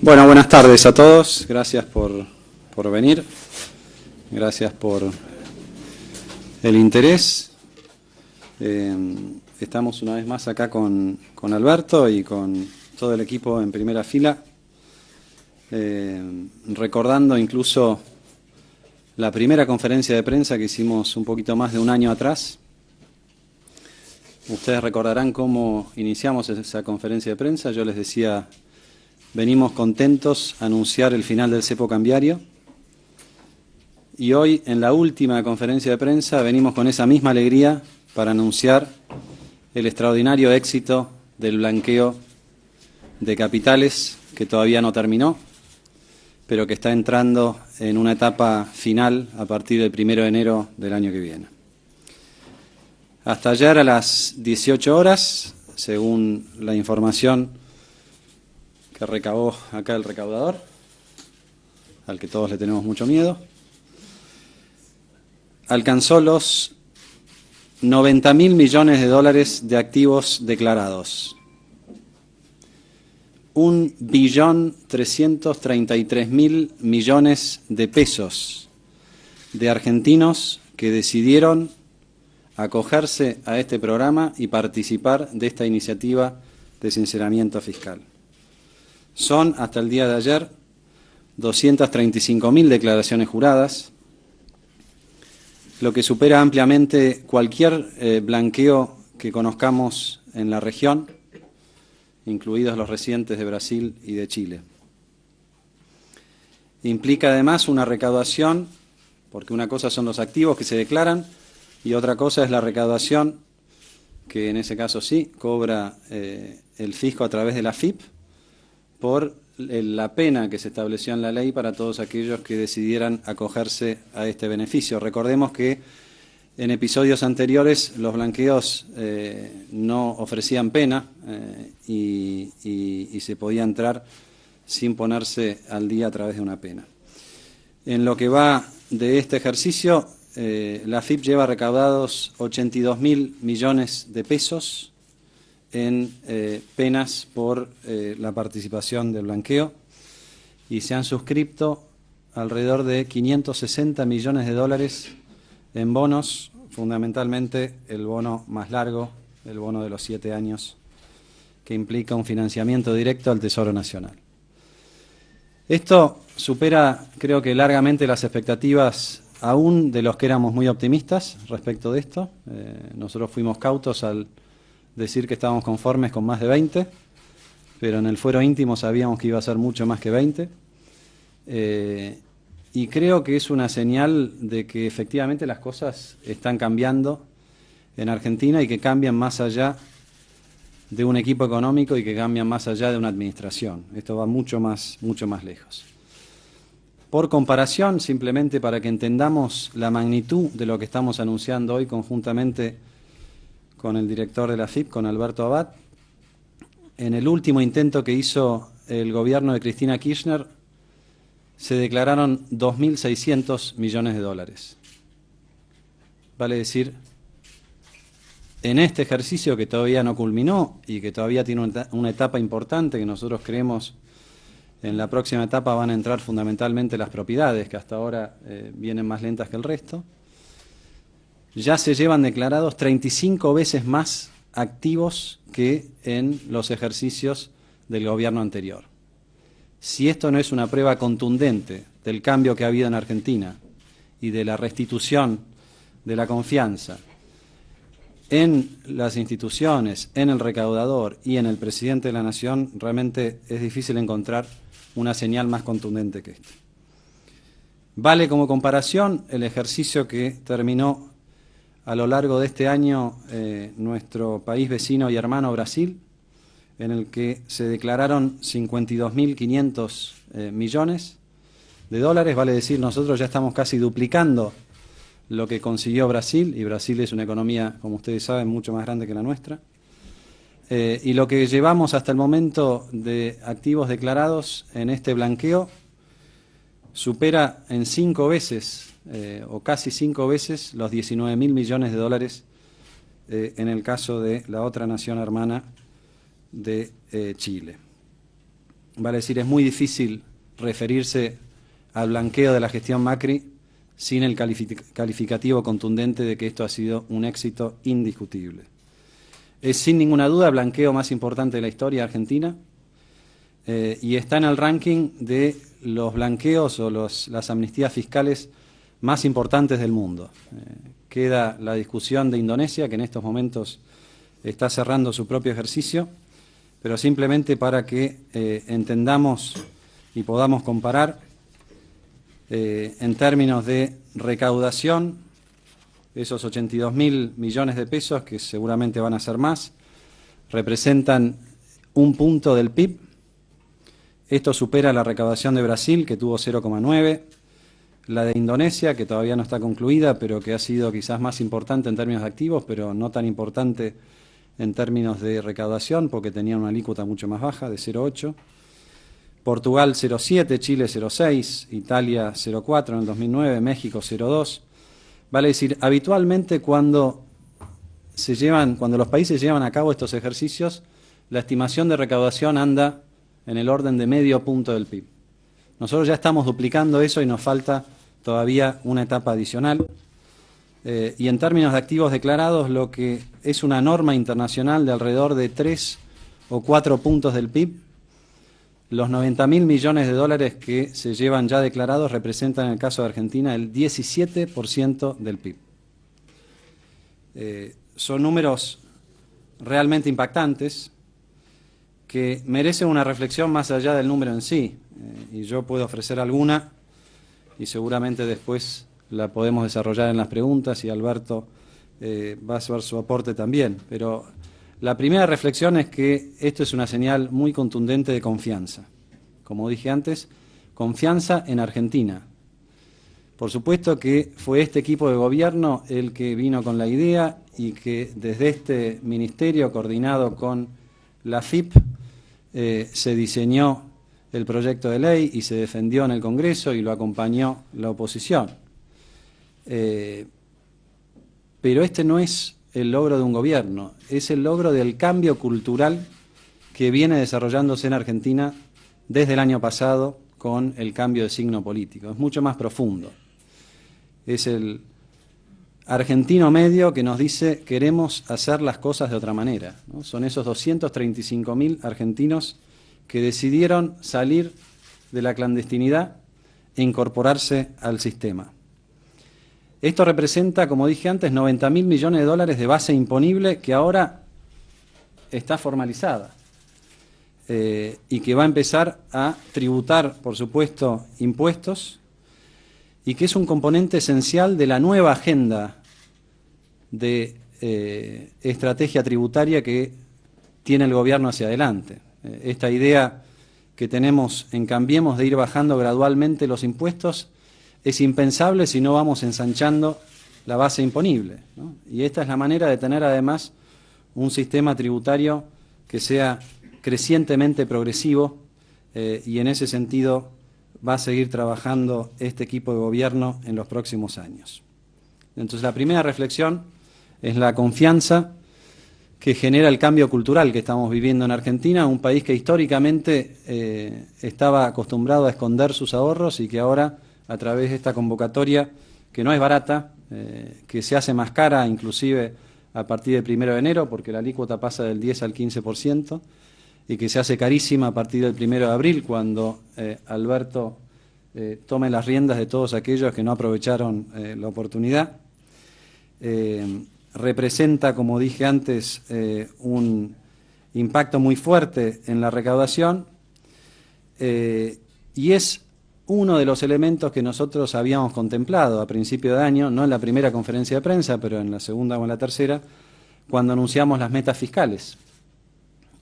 Bueno, buenas tardes a todos. Gracias por venir. Gracias por el interés. Estamos una vez más acá con Alberto y con todo el equipo en primera fila, recordando incluso la primera conferencia de prensa que hicimos un poquito más de un año atrás. Ustedes recordarán cómo iniciamos esa conferencia de prensa. Yo les decía, venimos contentos a anunciar el final del cepo cambiario. Y hoy, en la última conferencia de prensa, venimos con esa misma alegría para anunciar el extraordinario éxito del blanqueo de capitales, que todavía no terminó, pero que está entrando en una etapa final a partir del 1 de enero del año que viene. Hasta ayer a las 18 horas, según la información que recabó acá el recaudador, al que todos le tenemos mucho miedo, alcanzó los 90.000 millones de dólares de activos declarados. 1.333.000 millones de pesos de argentinos que decidieron acogerse a este programa y participar de esta iniciativa de sinceramiento fiscal. Son, hasta el día de ayer, 235.000 declaraciones juradas, lo que supera ampliamente cualquier blanqueo que conozcamos en la región, incluidos los recientes de Brasil y de Chile. Implica además una recaudación, porque una cosa son los activos que se declaran y otra cosa es la recaudación, que en ese caso sí cobra el fisco a través de la AFIP, por la pena que se estableció en la ley para todos aquellos que decidieran acogerse a este beneficio. Recordemos que en episodios anteriores los blanqueos no ofrecían pena y se podía entrar sin ponerse al día a través de una pena. En lo que va de este ejercicio, la AFIP lleva recaudados 82.000 millones de pesos en penas por la participación del blanqueo y se han suscripto alrededor de 560 millones de dólares en bonos, fundamentalmente el bono más largo, el bono de los 7 años, que implica un financiamiento directo al Tesoro Nacional. Esto supera, creo que largamente, las expectativas aún de los que éramos muy optimistas respecto de esto. Nosotros fuimos cautos al decir que estábamos conformes con más de 20, pero en el fuero íntimo sabíamos que iba a ser mucho más que 20. Y creo que es una señal de que efectivamente las cosas están cambiando en Argentina y que cambian más allá de un equipo económico y que cambian más allá de una administración. Esto va mucho más lejos. Por comparación, simplemente para que entendamos la magnitud de lo que estamos anunciando hoy conjuntamente con el director de la AFIP, con Alberto Abad, en el último intento que hizo el gobierno de Cristina Kirchner, se declararon 2.600 millones de dólares. Vale decir, en este ejercicio que todavía no culminó y que todavía tiene una etapa importante, que nosotros creemos en la próxima etapa van a entrar fundamentalmente las propiedades, que hasta ahora vienen más lentas que el resto, ya se llevan declarados 35 veces más activos que en los ejercicios del gobierno anterior. Si esto no es una prueba contundente del cambio que ha habido en Argentina y de la restitución de la confianza en las instituciones, en el recaudador y en el presidente de la Nación, realmente es difícil encontrar una señal más contundente que esta. Vale como comparación el ejercicio que terminó a lo largo de este año nuestro país vecino y hermano Brasil, en el que se declararon 52.500 millones de dólares. Vale decir, nosotros ya estamos casi duplicando lo que consiguió Brasil, y Brasil es una economía, como ustedes saben, mucho más grande que la nuestra. Y lo que llevamos hasta el momento de activos declarados en este blanqueo supera en 5 veces, o casi 5 veces, los 19.000 millones de dólares en el caso de la otra nación hermana de Chile. vale decir, es muy difícil referirse al blanqueo de la gestión Macri sin el calificativo contundente de que esto ha sido un éxito indiscutible. Es sin ninguna duda el blanqueo más importante de la historia argentina y está en el ranking de los blanqueos o las amnistías fiscales más importantes del mundo. Queda la discusión de Indonesia, que en estos momentos está cerrando su propio ejercicio, pero simplemente para que entendamos y podamos comparar en términos de recaudación, esos 82.000 millones de pesos, que seguramente van a ser más, representan 1 punto del PIB. Esto supera la recaudación de Brasil, que tuvo 0,9, la de Indonesia, que todavía no está concluida, pero que ha sido quizás más importante en términos de activos, pero no tan importante en términos de recaudación, porque tenía una alícuota mucho más baja, de 0,8. Portugal 0,7, Chile 0,6, Italia 0,4 en el 2009, México 0,2. Vale decir, habitualmente cuando los países llevan a cabo estos ejercicios, la estimación de recaudación anda en el orden de medio punto del PIB. Nosotros ya estamos duplicando eso y nos falta todavía una etapa adicional. Y en términos de activos declarados, lo que es una norma internacional de alrededor de 3 o 4 puntos del PIB, los 90.000 millones de dólares que se llevan ya declarados representan en el caso de Argentina el 17% del PIB. Son números realmente impactantes que merecen una reflexión más allá del número en sí. Y yo puedo ofrecer alguna y seguramente después la podemos desarrollar en las preguntas y Alberto va a hacer su aporte también. Pero la primera reflexión es que esto es una señal muy contundente de confianza. Como dije antes, confianza en Argentina. Por supuesto que fue este equipo de gobierno el que vino con la idea y que desde este ministerio, coordinado con la AFIP, se diseñó el proyecto de ley y se defendió en el Congreso y lo acompañó la oposición. Pero este no es el logro de un gobierno, es el logro del cambio cultural que viene desarrollándose en Argentina desde el año pasado con el cambio de signo político. Es mucho más profundo. Es el argentino medio que nos dice queremos hacer las cosas de otra manera, ¿no? Son esos 235.000 argentinos que decidieron salir de la clandestinidad e incorporarse al sistema. Esto representa, como dije antes, 90.000 millones de dólares de base imponible que ahora está formalizada y que va a empezar a tributar, por supuesto, impuestos y que es un componente esencial de la nueva agenda de estrategia tributaria que tiene el gobierno hacia adelante. Esta idea que tenemos en Cambiemos de ir bajando gradualmente los impuestos es impensable si no vamos ensanchando la base imponible, ¿no? Y esta es la manera de tener además un sistema tributario que sea crecientemente progresivo y en ese sentido va a seguir trabajando este equipo de gobierno en los próximos años. Entonces la primera reflexión es la confianza que genera el cambio cultural que estamos viviendo en Argentina, un país que históricamente estaba acostumbrado a esconder sus ahorros y que ahora, a través de esta convocatoria, que no es barata, que se hace más cara inclusive a partir del 1 de enero, porque la alícuota pasa del 10 al 15%, y que se hace carísima a partir del 1 de abril, cuando Alberto tome las riendas de todos aquellos que no aprovecharon la oportunidad. Representa, como dije antes, un impacto muy fuerte en la recaudación y es uno de los elementos que nosotros habíamos contemplado a principio de año, no en la primera conferencia de prensa, pero en la segunda o en la tercera, cuando anunciamos las metas fiscales.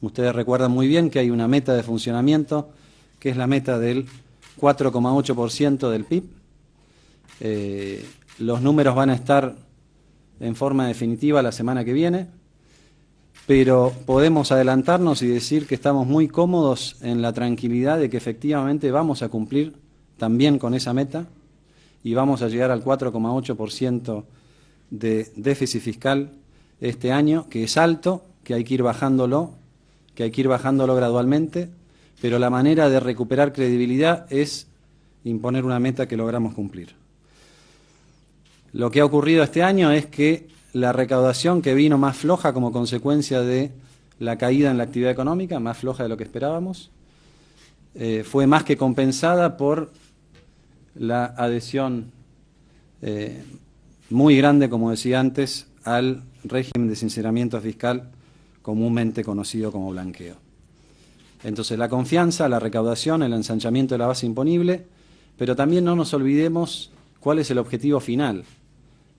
Ustedes recuerdan muy bien que hay una meta de funcionamiento, que es la meta del 4,8% del PIB. Los números van a estar en forma definitiva la semana que viene, pero podemos adelantarnos y decir que estamos muy cómodos en la tranquilidad de que efectivamente vamos a cumplir también con esa meta y vamos a llegar al 4,8% de déficit fiscal este año, que es alto, que hay que ir bajándolo gradualmente, pero la manera de recuperar credibilidad es imponer una meta que logramos cumplir. Lo que ha ocurrido este año es que la recaudación, que vino más floja como consecuencia de la caída en la actividad económica, más floja de lo que esperábamos, fue más que compensada por la adhesión muy grande, como decía antes, al régimen de sinceramiento fiscal comúnmente conocido como blanqueo. Entonces, la confianza, la recaudación, el ensanchamiento de la base imponible, pero también no nos olvidemos cuál es el objetivo final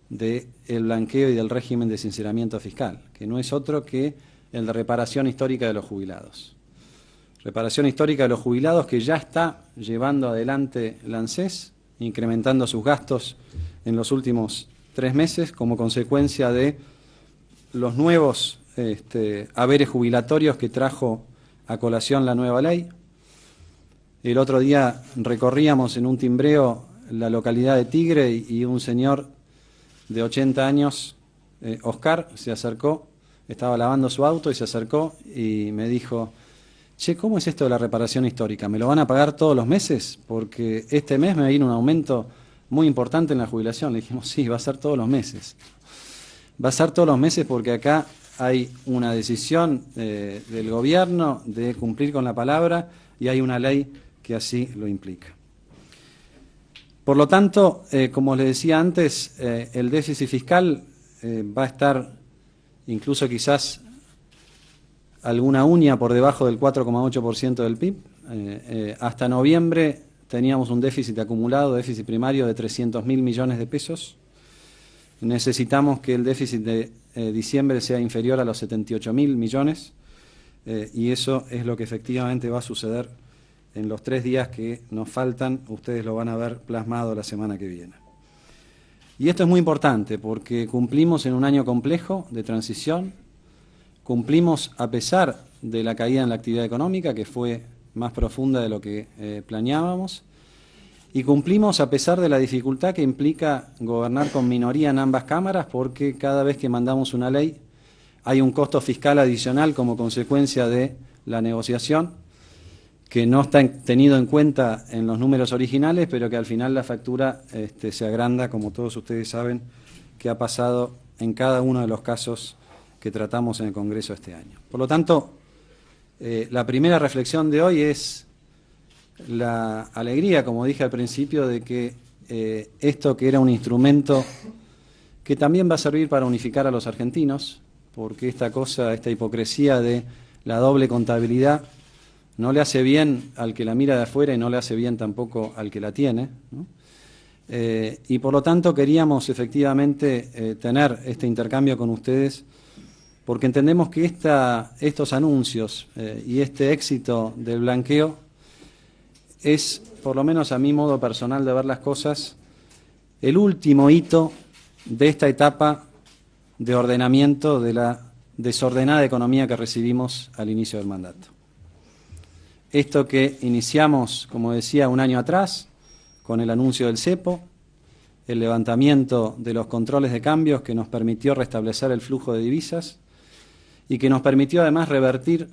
del blanqueo y del régimen de sinceramiento fiscal, que no es otro que el de reparación histórica de los jubilados. Reparación histórica de los jubilados que ya está llevando adelante la ANSES, incrementando sus gastos en los últimos 3 meses como consecuencia de los nuevos haberes jubilatorios que trajo a colación la nueva ley. El otro día recorríamos en un timbreo la localidad de Tigre y un señor de 80 años, Oscar, se acercó, estaba lavando su auto y se acercó y me dijo: che, ¿cómo es esto de la reparación histórica? ¿Me lo van a pagar todos los meses? Porque este mes me viene un aumento muy importante en la jubilación. Le dijimos: sí, va a ser todos los meses. Va a ser todos los meses porque acá hay una decisión del gobierno de cumplir con la palabra y hay una ley que así lo implica. Por lo tanto, como les decía antes, el déficit fiscal va a estar incluso quizás alguna uña por debajo del 4,8% del PIB. Hasta noviembre teníamos un déficit acumulado, déficit primario de 300.000 millones de pesos. Necesitamos que el déficit de diciembre sea inferior a los 78.000 millones y eso es lo que efectivamente va a suceder en los 3 días que nos faltan. Ustedes lo van a ver plasmado la semana que viene. Y esto es muy importante porque cumplimos en un año complejo de transición, cumplimos a pesar de la caída en la actividad económica, que fue más profunda de lo que planeábamos, y cumplimos a pesar de la dificultad que implica gobernar con minoría en ambas cámaras, porque cada vez que mandamos una ley hay un costo fiscal adicional como consecuencia de la negociación, que no está tenido en cuenta en los números originales, pero que al final la factura se agranda, como todos ustedes saben, que ha pasado en cada uno de los casos que tratamos en el Congreso este año. Por lo tanto, la primera reflexión de hoy es la alegría, como dije al principio, de que esto que era un instrumento que también va a servir para unificar a los argentinos, porque esta hipocresía de la doble contabilidad no le hace bien al que la mira de afuera y no le hace bien tampoco al que la tiene, ¿no? Y por lo tanto queríamos efectivamente tener este intercambio con ustedes, porque entendemos que estos anuncios y este éxito del blanqueo es, por lo menos a mi modo personal de ver las cosas, el último hito de esta etapa de ordenamiento de la desordenada economía que recibimos al inicio del mandato. Esto que iniciamos, como decía, un año atrás, con el anuncio del cepo, el levantamiento de los controles de cambios que nos permitió restablecer el flujo de divisas y que nos permitió además revertir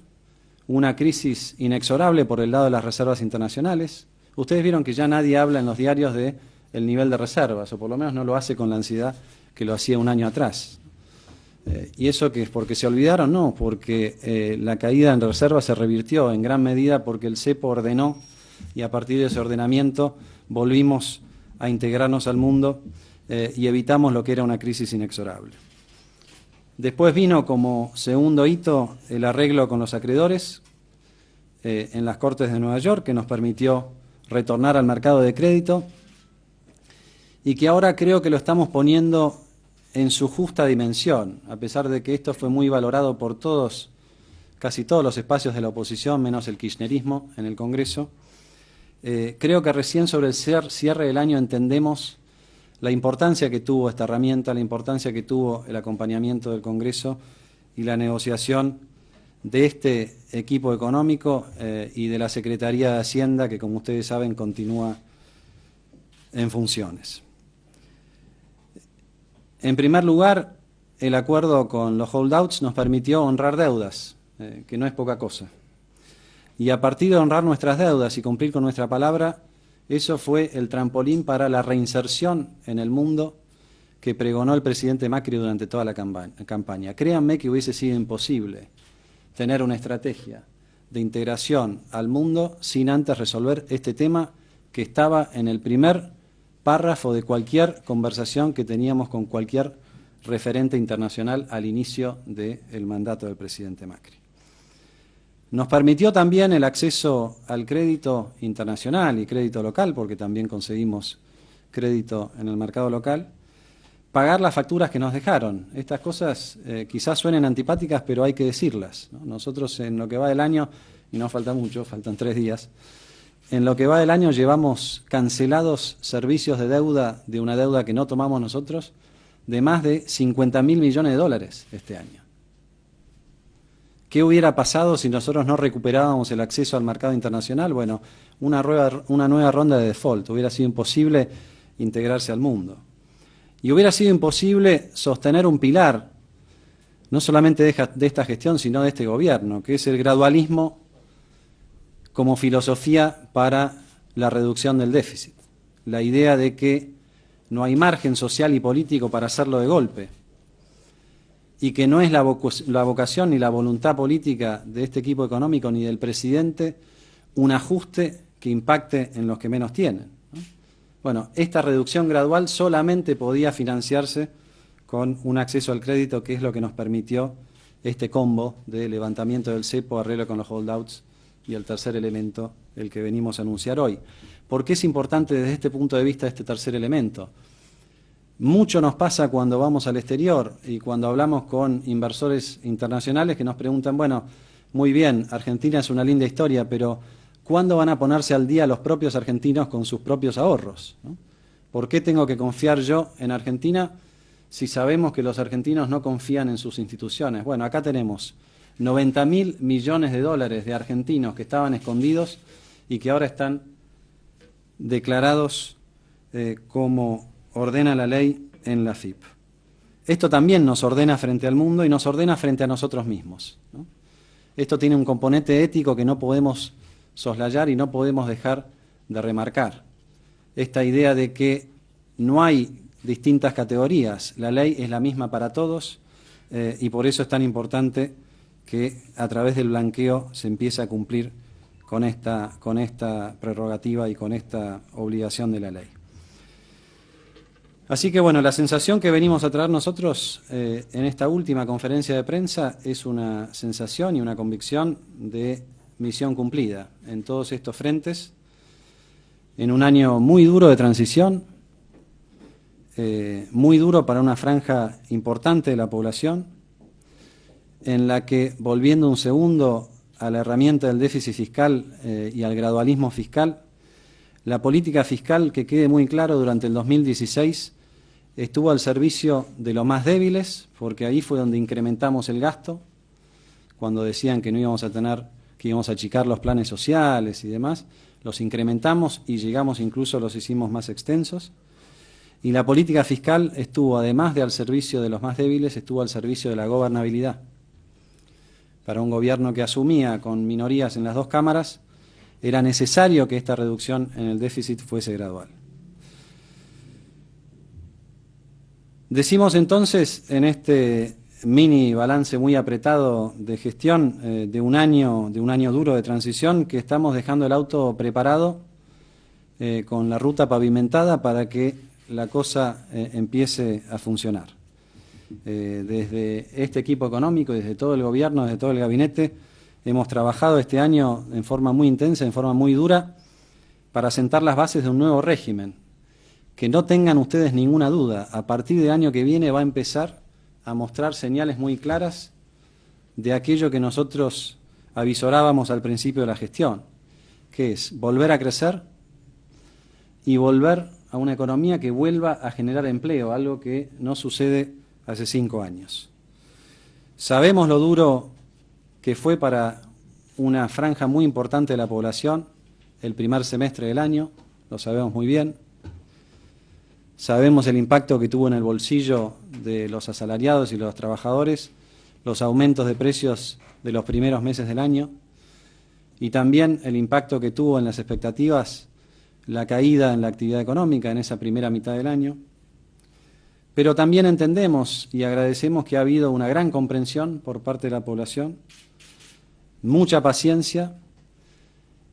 una crisis inexorable por el lado de las reservas internacionales. Ustedes vieron que ya nadie habla en los diarios del nivel de reservas, o por lo menos no lo hace con la ansiedad que lo hacía un año atrás. ¿Y eso qué es? ¿Porque se olvidaron? No, porque la caída en reservas se revirtió en gran medida porque el cepo ordenó y a partir de ese ordenamiento volvimos a integrarnos al mundo y evitamos lo que era una crisis inexorable. Después vino como segundo hito el arreglo con los acreedores en las Cortes de Nueva York, que nos permitió retornar al mercado de crédito y que ahora creo que lo estamos poniendo en su justa dimensión, a pesar de que esto fue muy valorado por todos, casi todos los espacios de la oposición, menos el kirchnerismo en el Congreso. Creo que recién sobre el cierre del año entendemos la importancia que tuvo esta herramienta, la importancia que tuvo el acompañamiento del Congreso y la negociación de este equipo económico y de la Secretaría de Hacienda, que como ustedes saben continúa en funciones. En primer lugar, el acuerdo con los holdouts nos permitió honrar deudas, que no es poca cosa. Y a partir de honrar nuestras deudas y cumplir con nuestra palabra, eso fue el trampolín para la reinserción en el mundo que pregonó el presidente Macri durante toda la campaña. Créanme que hubiese sido imposible tener una estrategia de integración al mundo sin antes resolver este tema que estaba en el primer párrafo de cualquier conversación que teníamos con cualquier referente internacional al inicio del mandato del presidente Macri. Nos permitió también el acceso al crédito internacional y crédito local, porque también conseguimos crédito en el mercado local, pagar las facturas que nos dejaron. Estas cosas quizás suenen antipáticas, pero hay que decirlas, ¿no? Nosotros en lo que va del año, y no falta mucho, faltan 3 días, en lo que va del año llevamos cancelados servicios de deuda, de una deuda que no tomamos nosotros, de más de 50.000 millones de dólares este año. ¿Qué hubiera pasado si nosotros no recuperábamos el acceso al mercado internacional? Bueno, una nueva ronda de default. Hubiera sido imposible integrarse al mundo. Y hubiera sido imposible sostener un pilar, no solamente de esta gestión, sino de este gobierno, que es el gradualismo como filosofía para la reducción del déficit. La idea de que no hay margen social y político para hacerlo de golpe, y que no es la vocación ni la voluntad política de este equipo económico ni del presidente un ajuste que impacte en los que menos tienen, ¿no? Bueno, esta reducción gradual solamente podía financiarse con un acceso al crédito, que es lo que nos permitió este combo de levantamiento del cepo, arreglo con los holdouts y el tercer elemento, el que venimos a anunciar hoy. ¿Por qué es importante desde este punto de vista este tercer elemento? Mucho nos pasa cuando vamos al exterior y cuando hablamos con inversores internacionales que nos preguntan, bueno, muy bien, Argentina es una linda historia, pero ¿cuándo van a ponerse al día los propios argentinos con sus propios ahorros, ¿no? ¿Por qué tengo que confiar yo en Argentina si sabemos que los argentinos no confían en sus instituciones? Bueno, acá tenemos 90.000 millones de dólares de argentinos que estaban escondidos y que ahora están declarados como ordena la ley en la FIP. Esto también nos ordena frente al mundo y nos ordena frente a nosotros mismos, ¿no? Esto tiene un componente ético que no podemos soslayar y no podemos dejar de remarcar. Esta idea de que no hay distintas categorías, la ley es la misma para todos y por eso es tan importante que a través del blanqueo se empiece a cumplir con esta prerrogativa y con esta obligación de la ley. Así que bueno, la sensación que venimos a traer nosotros en esta última conferencia de prensa es una sensación y una convicción de misión cumplida en todos estos frentes, en un año muy duro de transición, muy duro para una franja importante de la población, en la que, volviendo un segundo a la herramienta del déficit fiscal y al gradualismo fiscal, la política fiscal, que quede muy claro, durante el 2016 estuvo al servicio de los más débiles, porque ahí fue donde incrementamos el gasto, cuando decían que no íbamos a tener, que íbamos a achicar los planes sociales y demás, los incrementamos y llegamos, incluso los hicimos más extensos. Y la política fiscal estuvo, además de al servicio de los más débiles, estuvo al servicio de la gobernabilidad. Para un gobierno que asumía con minorías en las dos cámaras, era necesario que esta reducción en el déficit fuese gradual. Decimos entonces, en este mini balance muy apretado de gestión de un año duro de transición, que estamos dejando el auto preparado con la ruta pavimentada para que la cosa empiece a funcionar. Desde este equipo económico, desde todo el gobierno, desde todo el gabinete, hemos trabajado este año en forma muy intensa, en forma muy dura, para sentar las bases de un nuevo régimen. Que no tengan ustedes ninguna duda, a partir del año que viene va a empezar a mostrar señales muy claras de aquello que nosotros avisorábamos al principio de la gestión, que es volver a crecer y volver a una economía que vuelva a generar empleo, algo que no sucede hace 5 años. Sabemos lo duro que fue para una franja muy importante de la población el primer semestre del año, lo sabemos muy bien. Sabemos el impacto que tuvo en el bolsillo de los asalariados y los trabajadores, los aumentos de precios de los primeros meses del año. y también el impacto que tuvo en las expectativas la caída en la actividad económica en esa primera mitad del año. Pero también entendemos y agradecemos que ha habido una gran comprensión por parte de la población, mucha paciencia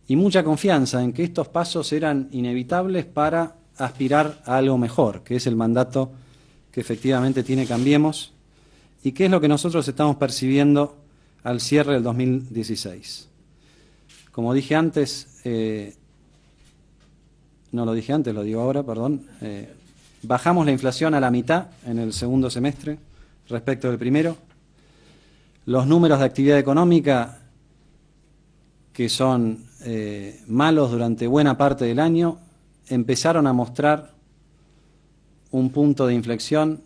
y mucha confianza en que estos pasos eran inevitables para aspirar a algo mejor, que es el mandato que efectivamente tiene Cambiemos y que es lo que nosotros estamos percibiendo al cierre del 2016. Como dije antes, no lo dije antes, lo digo ahora, perdón, bajamos la inflación a la mitad en el segundo semestre respecto del primero. Los números de actividad económica, que son malos durante buena parte del año, empezaron a mostrar un punto de inflexión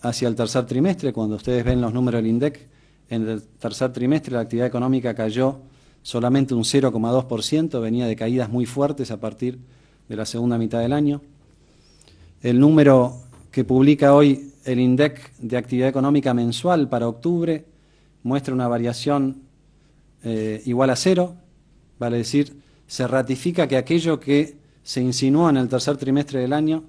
hacia el tercer trimestre. Cuando ustedes ven los números del INDEC, en el tercer trimestre la actividad económica cayó solamente un 0,2%, venía de caídas muy fuertes a partir de la segunda mitad del año. El número que publica hoy el INDEC de actividad económica mensual para octubre muestra una variación igual a cero, vale decir, se ratifica que aquello que se insinuó en el tercer trimestre del año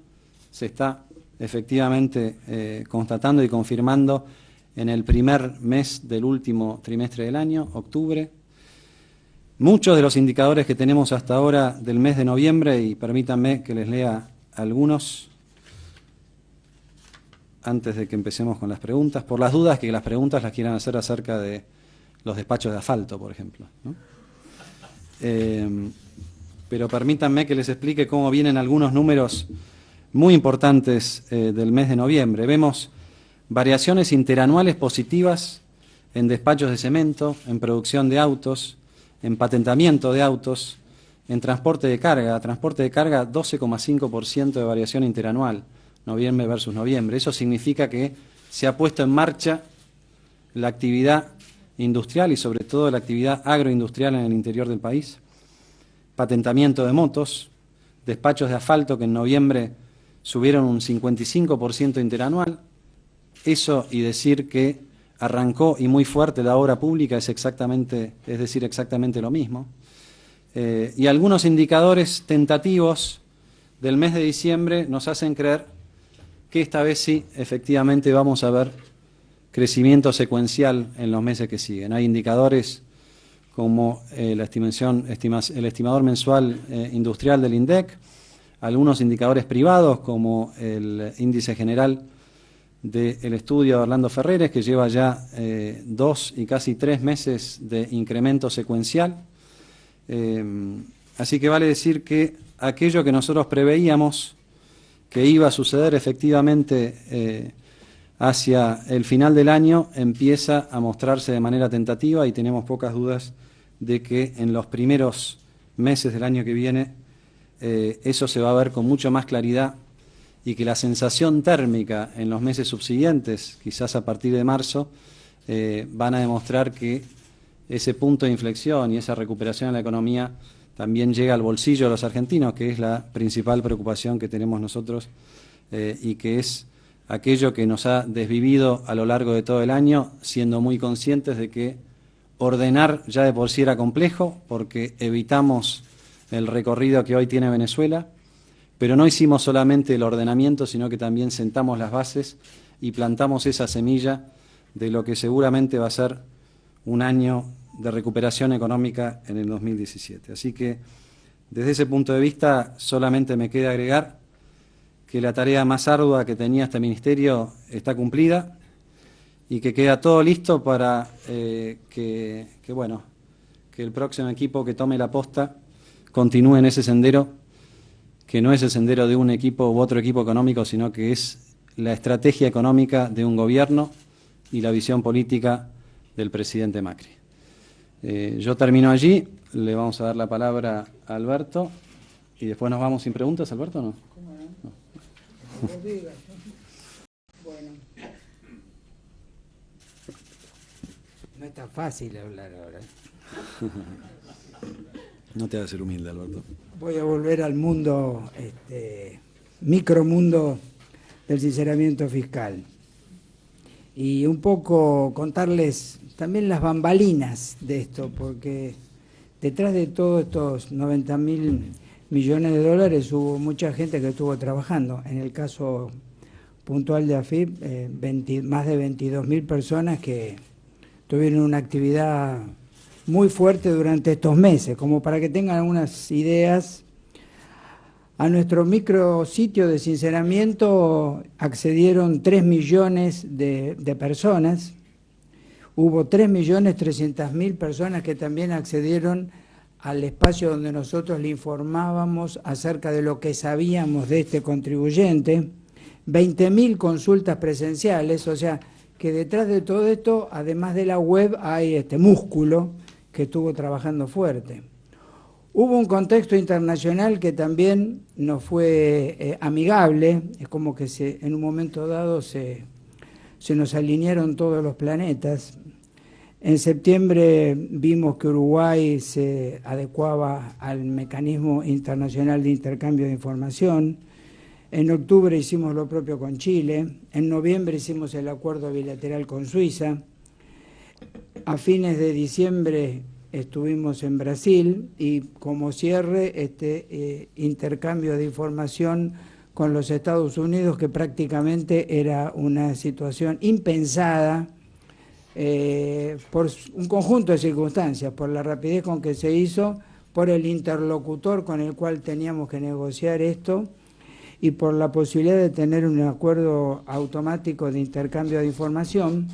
se está efectivamente constatando y confirmando en el primer mes del último trimestre del año, octubre. Muchos de los indicadores que tenemos hasta ahora del mes de noviembre, y permítanme que les lea algunos antes de que empecemos con las preguntas, por las dudas que las preguntas las quieran hacer acerca de los despachos de asfalto, por ejemplo, ¿no? Pero permítanme que les explique cómo vienen algunos números muy importantes del mes de noviembre. Vemos variaciones interanuales positivas en despachos de cemento, en producción de autos, en patentamiento de autos, en transporte de carga. Transporte de carga 12,5% de variación interanual, noviembre versus noviembre. Eso significa que se ha puesto en marcha la actividad industrial y sobre todo la actividad agroindustrial en el interior del país. Patentamiento de motos, despachos de asfalto que en noviembre subieron un 55% interanual. Eso y decir que arrancó y muy fuerte la obra pública es decir exactamente lo mismo. Y algunos indicadores tentativos del mes de diciembre nos hacen creer que esta vez sí, efectivamente, vamos a ver crecimiento secuencial en los meses que siguen. Hay indicadores como el estimador mensual industrial del INDEC, algunos indicadores privados como el índice general del estudio de Orlando Ferreres, que lleva ya 2 y casi 3 meses de incremento secuencial. Así que vale decir que aquello que nosotros preveíamos que iba a suceder efectivamente hacia el final del año empieza a mostrarse de manera tentativa y tenemos pocas dudas de que en los primeros meses del año que viene eso se va a ver con mucho más claridad y que la sensación térmica en los meses subsiguientes, quizás a partir de marzo, van a demostrar que ese punto de inflexión y esa recuperación en la economía también llega al bolsillo de los argentinos, que es la principal preocupación que tenemos nosotros y que es aquello que nos ha desvivido a lo largo de todo el año, siendo muy conscientes de que ordenar ya de por sí era complejo, porque evitamos el recorrido que hoy tiene Venezuela, pero no hicimos solamente el ordenamiento, sino que también sentamos las bases y plantamos esa semilla de lo que seguramente va a ser un año de recuperación económica en el 2017. Así que, desde ese punto de vista, solamente me queda agregar que la tarea más ardua que tenía este ministerio está cumplida y que queda todo listo para que el próximo equipo que tome la posta continúe en ese sendero, que no es el sendero de un equipo u otro equipo económico, sino que es la estrategia económica de un gobierno y la visión política del presidente Macri. Yo termino allí, le vamos a dar la palabra a Alberto y después nos vamos sin preguntas, Alberto, ¿no? ¿Cómo no? No. Bueno, no es tan fácil hablar ahora. No te hagas ser humilde, Alberto. Voy a volver al mundo, micromundo del sinceramiento fiscal. Y un poco contarles también las bambalinas de esto, porque detrás de todos estos 90.000 millones de dólares hubo mucha gente que estuvo trabajando. En el caso puntual de AFIP, más de 22.000 personas que tuvieron una actividad muy fuerte durante estos meses. Como para que tengan algunas ideas, a nuestro micrositio de sinceramiento accedieron 3 millones de personas. Hubo 3.300.000 personas que también accedieron al espacio donde nosotros le informábamos acerca de lo que sabíamos de este contribuyente. 20.000 consultas presenciales, o sea que detrás de todo esto, además de la web, hay este músculo que estuvo trabajando fuerte. Hubo un contexto internacional que también nos fue amigable, es como que en un momento dado se nos alinearon todos los planetas. En septiembre vimos que Uruguay se adecuaba al mecanismo internacional de intercambio de información. En octubre hicimos lo propio con Chile. En noviembre hicimos el acuerdo bilateral con Suiza. A fines de diciembre estuvimos en Brasil y como cierre este intercambio de información con los Estados Unidos, que prácticamente era una situación impensada por un conjunto de circunstancias, por la rapidez con que se hizo, por el interlocutor con el cual teníamos que negociar esto y por la posibilidad de tener un acuerdo automático de intercambio de información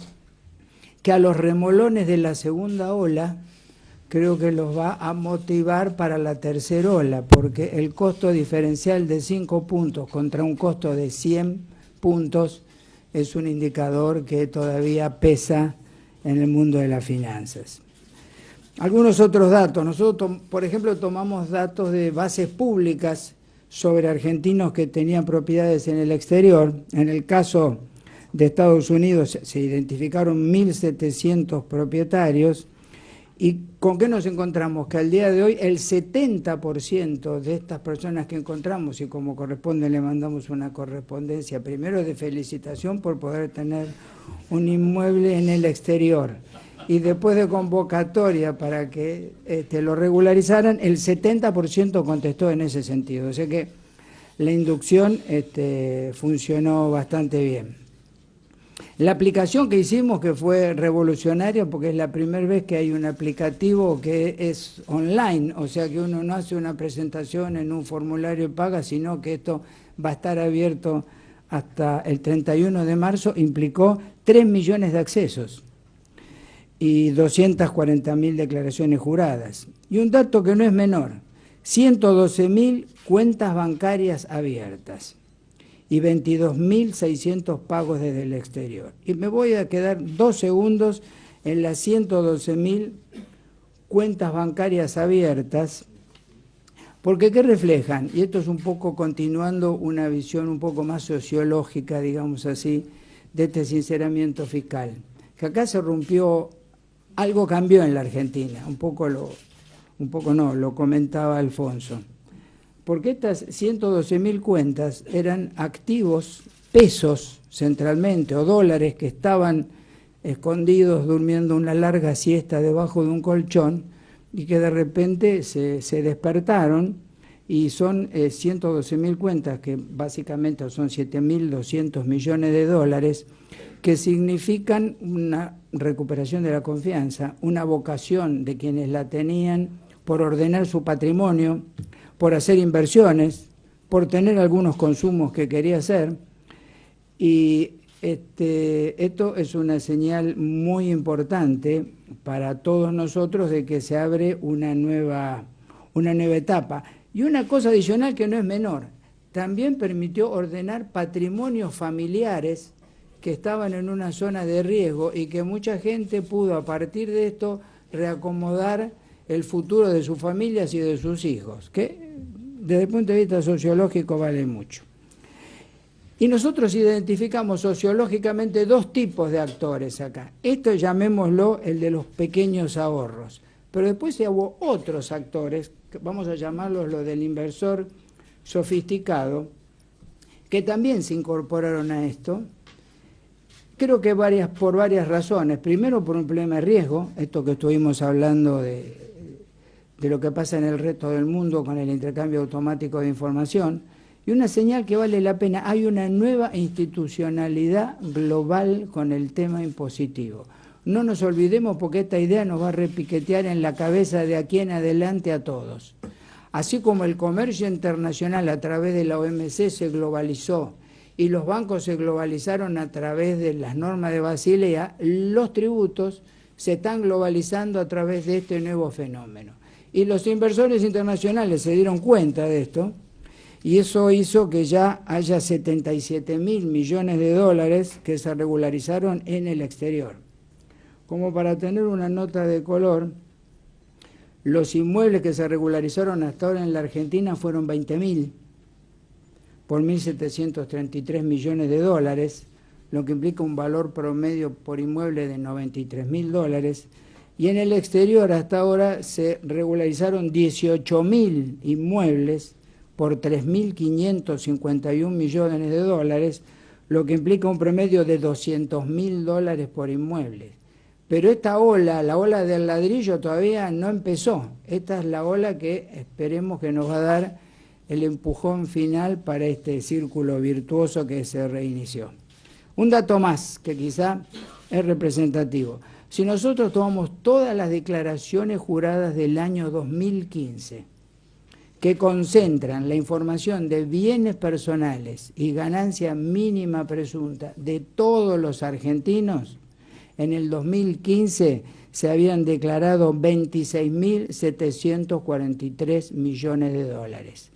que a los remolones de la segunda ola creo que los va a motivar para la tercera ola, porque el costo diferencial de 5 puntos contra un costo de 100 puntos es un indicador que todavía pesa en el mundo de las finanzas. Algunos otros datos. Nosotros, por ejemplo, tomamos datos de bases públicas sobre argentinos que tenían propiedades en el exterior. En el caso de Estados Unidos se identificaron 1.700 propietarios. ¿Y con qué nos encontramos? Que al día de hoy el 70% de estas personas que encontramos, y como corresponde le mandamos una correspondencia, primero de felicitación por poder tener un inmueble en el exterior, y después de convocatoria para que lo regularizaran, el 70% contestó en ese sentido. O sea que la inducción funcionó bastante bien. La aplicación que hicimos, que fue revolucionaria, porque es la primera vez que hay un aplicativo que es online, o sea que uno no hace una presentación en un formulario y paga, sino que esto va a estar abierto hasta el 31 de marzo, implicó 3 millones de accesos y 240.000 declaraciones juradas. Y un dato que no es menor, 112.000 cuentas bancarias abiertas y 22.600 pagos desde el exterior. Y me voy a quedar 2 segundos en las 112.000 cuentas bancarias abiertas, porque ¿qué reflejan? Y esto es un poco continuando una visión un poco más sociológica, digamos así, de este sinceramiento fiscal. Que acá se rompió, algo cambió en la Argentina, lo comentaba Alfonso. Porque estas 112.000 cuentas eran activos, pesos centralmente, o dólares que estaban escondidos durmiendo una larga siesta debajo de un colchón y que de repente se despertaron, y son 112.000 cuentas que básicamente son 7.200 millones de dólares, que significan una recuperación de la confianza, una vocación de quienes la tenían por ordenar su patrimonio, por hacer inversiones, por tener algunos consumos que quería hacer. Y esto es una señal muy importante para todos nosotros de que se abre una nueva etapa. Y una cosa adicional que no es menor, también permitió ordenar patrimonios familiares que estaban en una zona de riesgo y que mucha gente pudo a partir de esto reacomodar el futuro de sus familias y de sus hijos, que desde el punto de vista sociológico vale mucho. Y nosotros identificamos sociológicamente 2 tipos de actores acá. Esto llamémoslo el de los pequeños ahorros. Pero después hubo otros actores, que vamos a llamarlos lo del inversor sofisticado, que también se incorporaron a esto. Creo que por varias razones. Primero, por un problema de riesgo, esto que estuvimos hablando de de lo que pasa en el resto del mundo con el intercambio automático de información, y una señal que vale la pena: hay una nueva institucionalidad global con el tema impositivo. No nos olvidemos, porque esta idea nos va a repiquetear en la cabeza de aquí en adelante a todos. Así como el comercio internacional a través de la OMC se globalizó y los bancos se globalizaron a través de las normas de Basilea, los tributos se están globalizando a través de este nuevo fenómeno. Y los inversores internacionales se dieron cuenta de esto, y eso hizo que ya haya 77.000 millones de dólares que se regularizaron en el exterior. Como para tener una nota de color, los inmuebles que se regularizaron hasta ahora en la Argentina fueron 20.000 por 1.733 millones de dólares, lo que implica un valor promedio por inmueble de 93.000 dólares, y en el exterior hasta ahora se regularizaron 18.000 inmuebles por 3.551 millones de dólares, lo que implica un promedio de 200.000 dólares por inmueble. Pero esta ola, la ola del ladrillo, todavía no empezó. Esta es la ola que esperemos que nos va a dar el empujón final para este círculo virtuoso que se reinició. Un dato más que quizá es representativo. Si nosotros tomamos todas las declaraciones juradas del año 2015, que concentran la información de bienes personales y ganancia mínima presunta de todos los argentinos, en el 2015 se habían declarado 26.743 millones de dólares.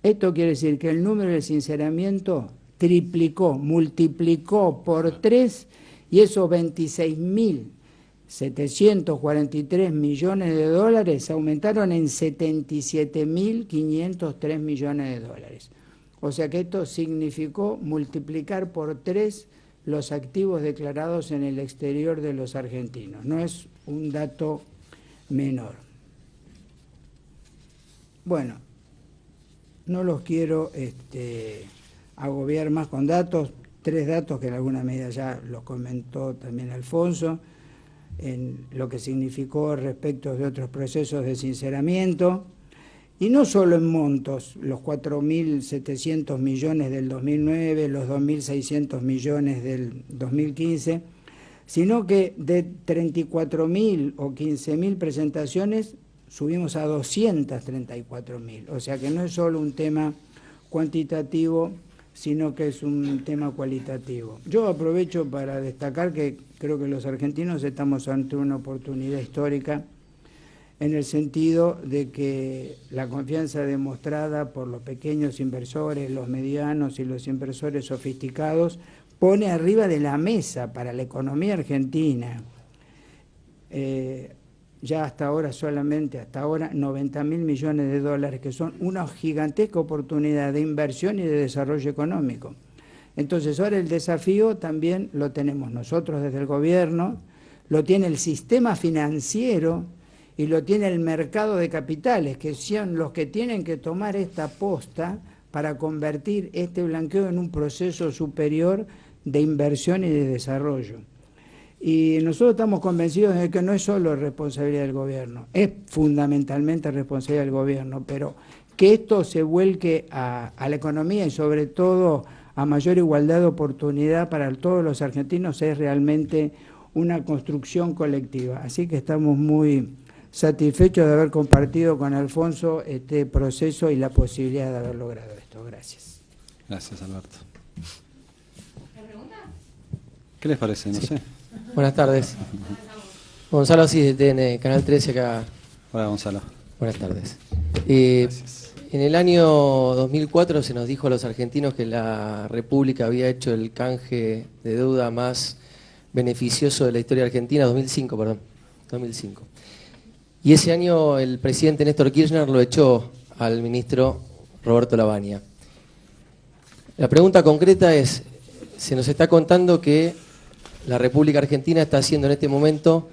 Esto quiere decir que el número de sinceramiento triplicó, multiplicó por 3, y esos 26.743 millones de dólares aumentaron en 77.503 millones de dólares. O sea que esto significó multiplicar por 3 los activos declarados en el exterior de los argentinos. No es un dato menor. Bueno, no los quiero agobiar más con datos. 3 datos que en alguna medida ya los comentó también Alfonso, en lo que significó respecto de otros procesos de sinceramiento, y no solo en montos, los 4.700 millones del 2009, los 2.600 millones del 2015, sino que de 34.000 o 15.000 presentaciones subimos a 234.000. O sea que no es solo un tema cuantitativo, sino que es un tema cualitativo. Yo aprovecho para destacar que creo que los argentinos estamos ante una oportunidad histórica, en el sentido de que la confianza demostrada por los pequeños inversores, los medianos y los inversores sofisticados pone arriba de la mesa para la economía argentina, ya hasta ahora, 90.000 millones de dólares, que son una gigantesca oportunidad de inversión y de desarrollo económico. Entonces ahora el desafío también lo tenemos nosotros desde el gobierno, lo tiene el sistema financiero y lo tiene el mercado de capitales, que son los que tienen que tomar esta posta para convertir este blanqueo en un proceso superior de inversión y de desarrollo. Y nosotros estamos convencidos de que no es solo responsabilidad del gobierno, es fundamentalmente responsabilidad del gobierno, pero que esto se vuelque a la economía y sobre todo a mayor igualdad de oportunidad para todos los argentinos es realmente una construcción colectiva. Así que estamos muy satisfechos de haber compartido con Alfonso este proceso y la posibilidad de haber logrado esto. Gracias. Gracias, Alberto. ¿Qué les parece? No sé. Buenas tardes. Gonzalo Asís de TN, Canal 13 acá. Hola, Gonzalo. Buenas tardes. En el año 2004 se nos dijo a los argentinos que la República había hecho el canje de deuda más beneficioso de la historia argentina, 2005. Y ese año el presidente Néstor Kirchner lo echó al ministro Roberto Lavagna. La pregunta concreta es, se nos está contando que la República Argentina está haciendo en este momento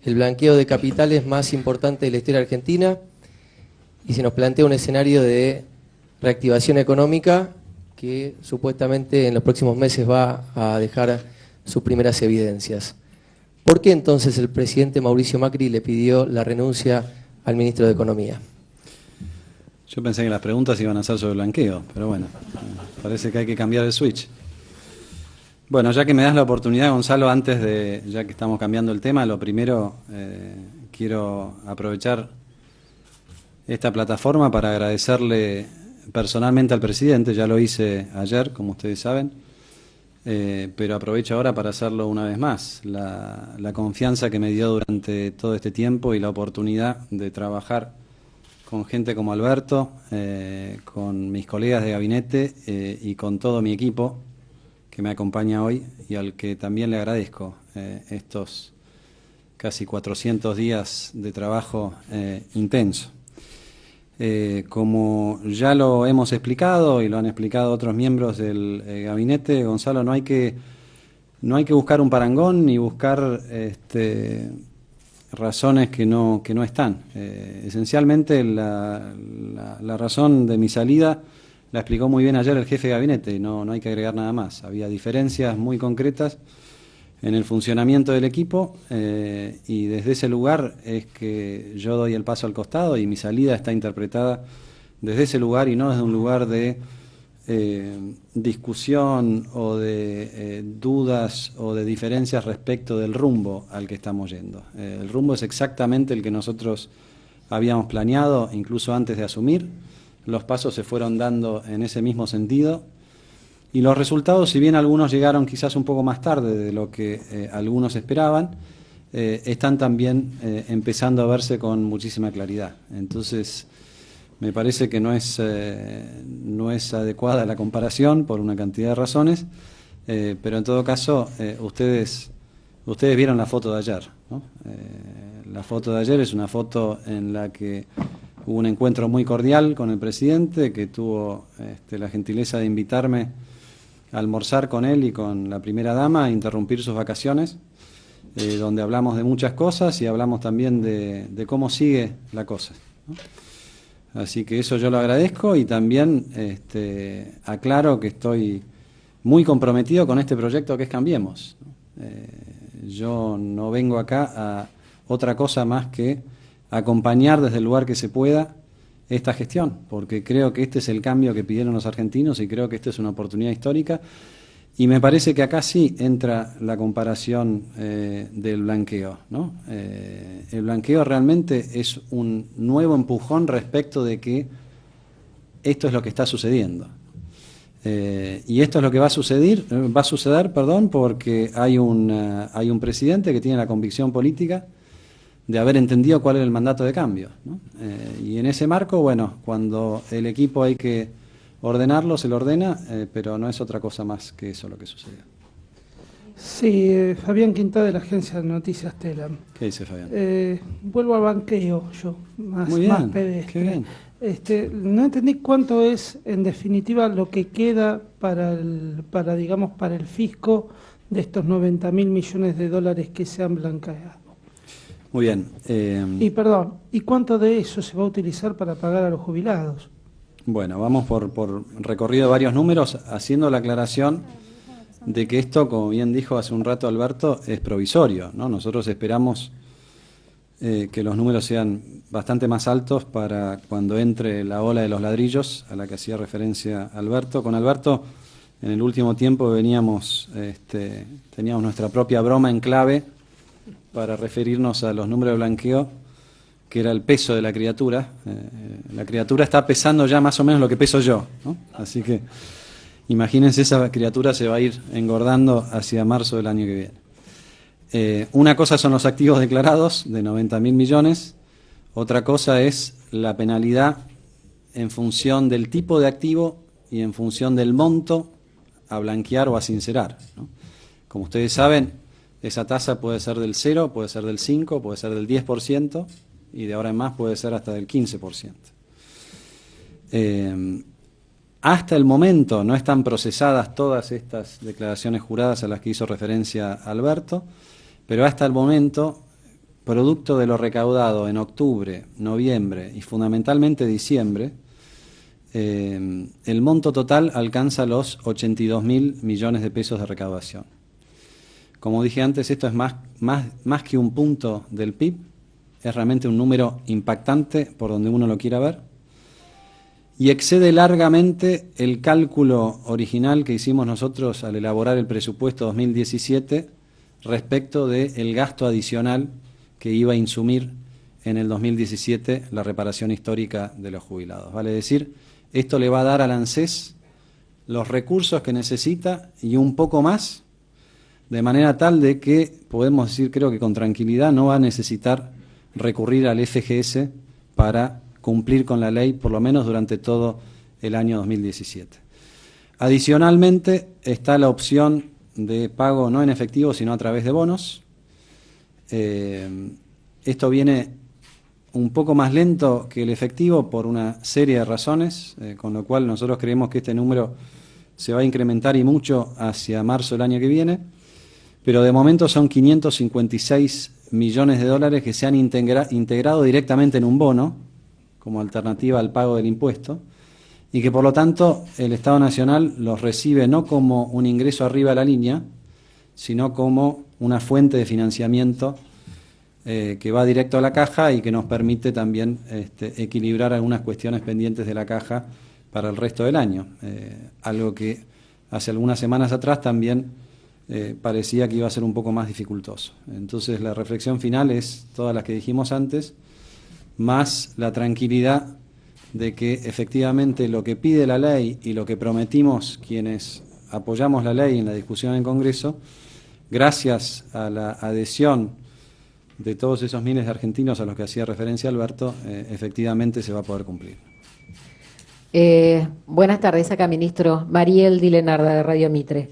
el blanqueo de capitales más importante de la historia argentina y se nos plantea un escenario de reactivación económica que supuestamente en los próximos meses va a dejar sus primeras evidencias. ¿Por qué entonces el presidente Mauricio Macri le pidió la renuncia al ministro de Economía. Yo pensé que las preguntas iban a ser sobre blanqueo, pero bueno, parece que hay que cambiar el switch. Bueno, ya que me das la oportunidad, Gonzalo, ya que estamos cambiando el tema, lo primero, quiero aprovechar esta plataforma para agradecerle personalmente al presidente. Ya lo hice ayer, como ustedes saben, pero aprovecho ahora para hacerlo una vez más. La confianza que me dio durante todo este tiempo y la oportunidad de trabajar con gente como Alberto, con mis colegas de gabinete y con todo mi equipo que me acompaña hoy y al que también le agradezco estos casi 400 días de trabajo intenso. Como ya lo hemos explicado y lo han explicado otros miembros del gabinete, Gonzalo, no hay que buscar un parangón ni buscar razones que no están. Esencialmente la razón de mi salida la explicó muy bien ayer el jefe de gabinete, no hay que agregar nada más. Había diferencias muy concretas en el funcionamiento del equipo y desde ese lugar es que yo doy el paso al costado y mi salida está interpretada desde ese lugar y no desde un lugar de discusión o de dudas o de diferencias respecto del rumbo al que estamos yendo. El rumbo es exactamente el que nosotros habíamos planeado incluso antes de asumir. Los pasos se fueron dando en ese mismo sentido y los resultados, si bien algunos llegaron quizás un poco más tarde de lo que algunos esperaban, están también empezando a verse con muchísima claridad. Entonces, me parece que no es adecuada la comparación por una cantidad de razones, pero en todo caso, ustedes vieron la foto de ayer, ¿no? La foto de ayer es una foto en la que hubo un encuentro muy cordial con el presidente, que tuvo la gentileza de invitarme a almorzar con él y con la primera dama, a interrumpir sus vacaciones, donde hablamos de muchas cosas y hablamos también de cómo sigue la cosa, ¿no? Así que eso yo lo agradezco y también aclaro que estoy muy comprometido con este proyecto que es Cambiemos, ¿no? Yo no vengo acá a otra cosa más que acompañar desde el lugar que se pueda esta gestión, porque creo que este es el cambio que pidieron los argentinos y creo que esta es una oportunidad histórica y me parece que acá sí entra la comparación del blanqueo, ¿no? El blanqueo realmente es un nuevo empujón respecto de que esto es lo que está sucediendo. Y esto es lo que va a suceder, porque hay un presidente que tiene la convicción política de haber entendido cuál era el mandato de cambio, ¿no? Y en ese marco, bueno, cuando el equipo hay que ordenarlo, se lo ordena, pero no es otra cosa más que eso lo que sucedió. Sí, Fabián Quintana de la agencia de noticias Telam. ¿Qué dice Fabián? Vuelvo al banqueo yo, más pedestre. Qué bien. No entendí cuánto es, en definitiva, lo que queda para el fisco de estos 90.000 millones de dólares que se han blanqueado. Muy bien. ¿Y cuánto de eso se va a utilizar para pagar a los jubilados? Bueno, vamos por recorrido de varios números, haciendo la aclaración de que esto, como bien dijo hace un rato Alberto, es provisorio, ¿no? Nosotros esperamos que los números sean bastante más altos para cuando entre la ola de los ladrillos, a la que hacía referencia Alberto. Con Alberto, en el último tiempo teníamos nuestra propia broma en clave para referirnos a los números de blanqueo, que era el peso de la criatura. La criatura está pesando ya más o menos lo que peso yo, ¿no? Así que imagínense, esa criatura se va a ir engordando hacia marzo del año que viene. Una cosa son los activos declarados de 90.000 millones, otra cosa es la penalidad en función del tipo de activo y en función del monto a blanquear o a sincerar, ¿no? Como ustedes saben, esa tasa puede ser del 0, puede ser del 5, puede ser del 10% y de ahora en más puede ser hasta del 15%. Hasta el momento no están procesadas todas estas declaraciones juradas a las que hizo referencia Alberto, pero hasta el momento, producto de lo recaudado en octubre, noviembre y fundamentalmente diciembre, el monto total alcanza los 82.000 millones de pesos de recaudación. Como dije antes, esto es más que un punto del PIB, es realmente un número impactante por donde uno lo quiera ver, y excede largamente el cálculo original que hicimos nosotros al elaborar el presupuesto 2017 respecto del gasto adicional que iba a insumir en el 2017 la reparación histórica de los jubilados. Vale decir, esto le va a dar al ANSES los recursos que necesita y un poco más, de manera tal de que podemos decir, creo que con tranquilidad, no va a necesitar recurrir al FGS para cumplir con la ley, por lo menos durante todo el año 2017. Adicionalmente, está la opción de pago no en efectivo, sino a través de bonos. Esto viene un poco más lento que el efectivo por una serie de razones, con lo cual nosotros creemos que este número se va a incrementar y mucho hacia marzo del año que viene, pero de momento son 556 millones de dólares que se han integrado directamente en un bono, como alternativa al pago del impuesto, y que por lo tanto el Estado Nacional los recibe no como un ingreso arriba de la línea, sino como una fuente de financiamiento que va directo a la caja y que nos permite también equilibrar algunas cuestiones pendientes de la caja para el resto del año. Algo que hace algunas semanas atrás también parecía que iba a ser un poco más dificultoso. Entonces la reflexión final es todas las que dijimos antes, más la tranquilidad de que efectivamente lo que pide la ley y lo que prometimos quienes apoyamos la ley en la discusión en Congreso, gracias a la adhesión de todos esos miles de argentinos a los que hacía referencia Alberto, efectivamente se va a poder cumplir. Buenas tardes, acá ministro. Mariel Dilenarda, de Radio Mitre.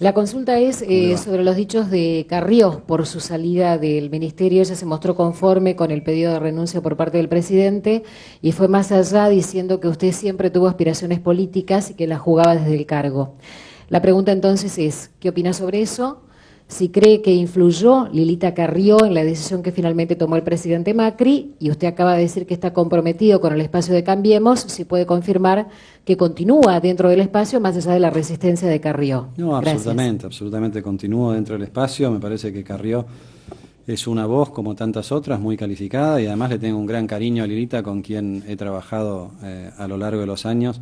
La consulta es sobre los dichos de Carrió por su salida del ministerio. Ella se mostró conforme con el pedido de renuncia por parte del presidente y fue más allá diciendo que usted siempre tuvo aspiraciones políticas y que las jugaba desde el cargo. La pregunta entonces es, ¿qué opina sobre eso? Si cree que influyó Lilita Carrió en la decisión que finalmente tomó el presidente Macri, y usted acaba de decir que está comprometido con el espacio de Cambiemos, si puede confirmar que continúa dentro del espacio más allá de la resistencia de Carrió. No, Gracias. absolutamente continúo dentro del espacio. Me parece que Carrió es una voz, como tantas otras, muy calificada, y además le tengo un gran cariño a Lilita, con quien he trabajado a lo largo de los años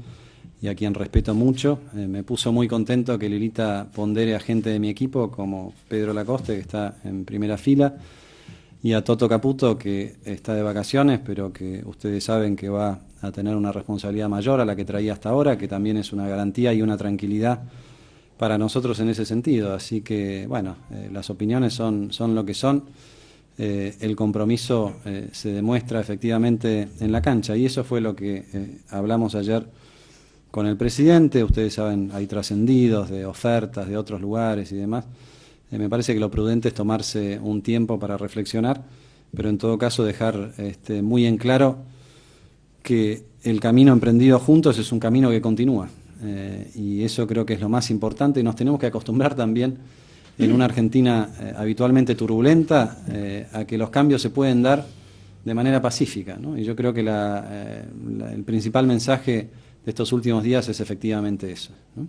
y a quien respeto mucho. Me puso muy contento que Lilita pondere a gente de mi equipo como Pedro Lacoste, que está en primera fila, y a Toto Caputo, que está de vacaciones, pero que ustedes saben que va a tener una responsabilidad mayor a la que traía hasta ahora, que también es una garantía y una tranquilidad para nosotros en ese sentido. Así que, bueno, las opiniones son lo que son. El compromiso se demuestra efectivamente en la cancha, y eso fue lo que hablamos ayer con el presidente. Ustedes saben, hay trascendidos de ofertas de otros lugares y demás. Me parece que lo prudente es tomarse un tiempo para reflexionar, pero en todo caso dejar muy en claro que el camino emprendido juntos es un camino que continúa. Y eso creo que es lo más importante, y nos tenemos que acostumbrar también en una Argentina habitualmente turbulenta a que los cambios se pueden dar de manera pacífica, ¿no? Y yo creo que el principal mensaje de estos últimos días es efectivamente eso, ¿no?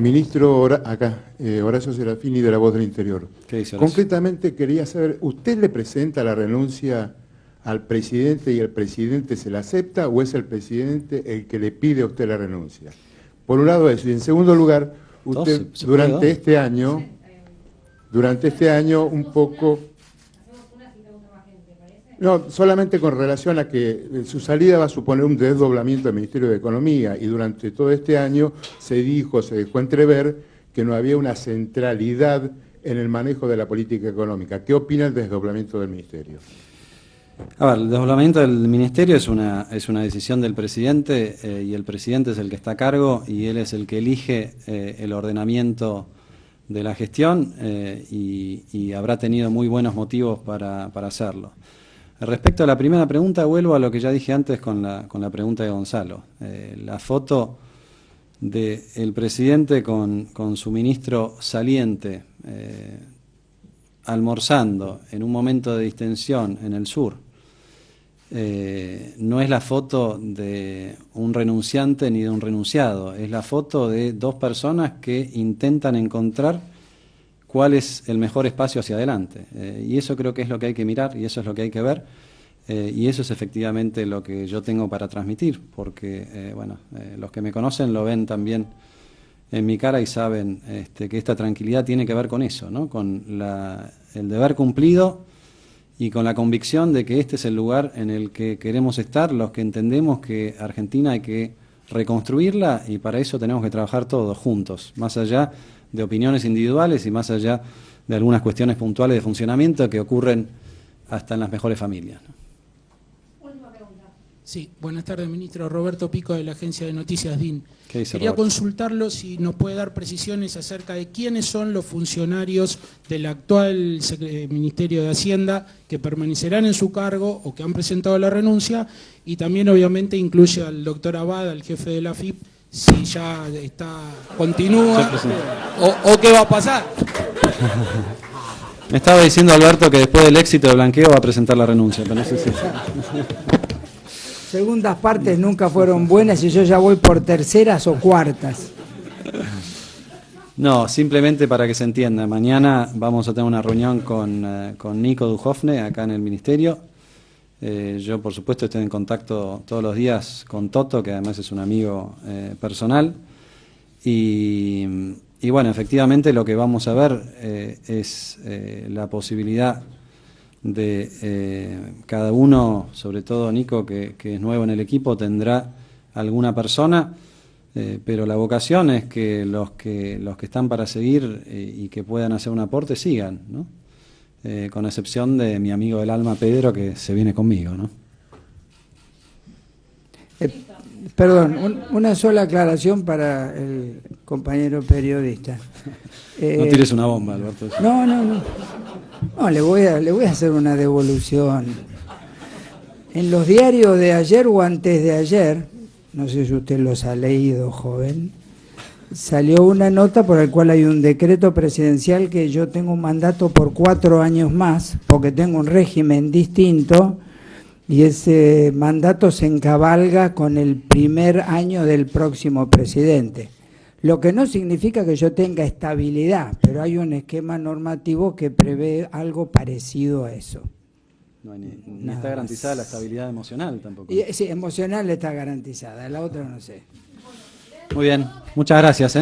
Ministro, Horacio Serafini, de La Voz del Interior. ¿Qué dice Horacio? Concretamente quería saber, ¿usted le presenta la renuncia al presidente y el presidente se la acepta, o es el presidente el que le pide a usted la renuncia? Por un lado eso, y en segundo lugar, usted durante este año un poco... No, solamente con relación a que su salida va a suponer un desdoblamiento del Ministerio de Economía, y durante todo este año se dejó entrever que no había una centralidad en el manejo de la política económica. ¿Qué opina del desdoblamiento del Ministerio? A ver, el desdoblamiento del Ministerio es una decisión del presidente, y el presidente es el que está a cargo, y él es el que elige el ordenamiento de la gestión, y habrá tenido muy buenos motivos para hacerlo. Respecto a la primera pregunta, vuelvo a lo que ya dije antes con la pregunta de Gonzalo. La foto del presidente con su ministro saliente almorzando en un momento de distensión en el sur no es la foto de un renunciante ni de un renunciado, es la foto de dos personas que intentan encontrar cuál es el mejor espacio hacia adelante. Y eso creo que es lo que hay que mirar y eso es lo que hay que ver. Y eso es efectivamente lo que yo tengo para transmitir, porque los que me conocen lo ven también en mi cara y saben que esta tranquilidad tiene que ver con eso, ¿no? Con el deber cumplido y con la convicción de que este es el lugar en el que queremos estar, los que entendemos que Argentina hay que reconstruirla y para eso tenemos que trabajar todos juntos, más allá de opiniones individuales y más allá de algunas cuestiones puntuales de funcionamiento que ocurren hasta en las mejores familias, ¿no? Sí, buenas tardes, ministro. Roberto Pico, de la agencia de noticias DIN. ¿Qué dice Quería Roberto? consultarlo si nos puede dar precisiones acerca de quiénes son los funcionarios del actual Ministerio de Hacienda que permanecerán en su cargo o que han presentado la renuncia, y también obviamente incluye al doctor Abad, al jefe de la AFIP, si ya continúa o qué va a pasar. Me estaba diciendo Alberto que después del éxito de Blanqueo va a presentar la renuncia, pero no sé si... Segundas partes nunca fueron buenas y yo ya voy por terceras o cuartas. No, simplemente para que se entienda, mañana vamos a tener una reunión con Nico Duhovne acá en el Ministerio. Yo, por supuesto, estoy en contacto todos los días con Toto, que además es un amigo personal. Y bueno, efectivamente lo que vamos a ver es la posibilidad de cada uno, sobre todo Nico, que es nuevo en el equipo, tendrá alguna persona, pero la vocación es que los que están para seguir y que puedan hacer un aporte sigan, ¿no? Con excepción de mi amigo del alma Pedro, que se viene conmigo, ¿no? Perdón, una sola aclaración para el compañero periodista. No tires una bomba, Alberto. No, le voy a hacer una devolución. En los diarios de ayer o antes de ayer, no sé si usted los ha leído, joven, salió una nota por la cual hay un decreto presidencial que yo tengo un mandato por 4 años más, porque tengo un régimen distinto, y ese mandato se encabalga con el primer año del próximo presidente. Lo que no significa que yo tenga estabilidad, pero hay un esquema normativo que prevé algo parecido a eso. No, ni está garantizada la estabilidad emocional tampoco. Sí, emocional está garantizada, la otra no sé. Muy bien, muchas gracias,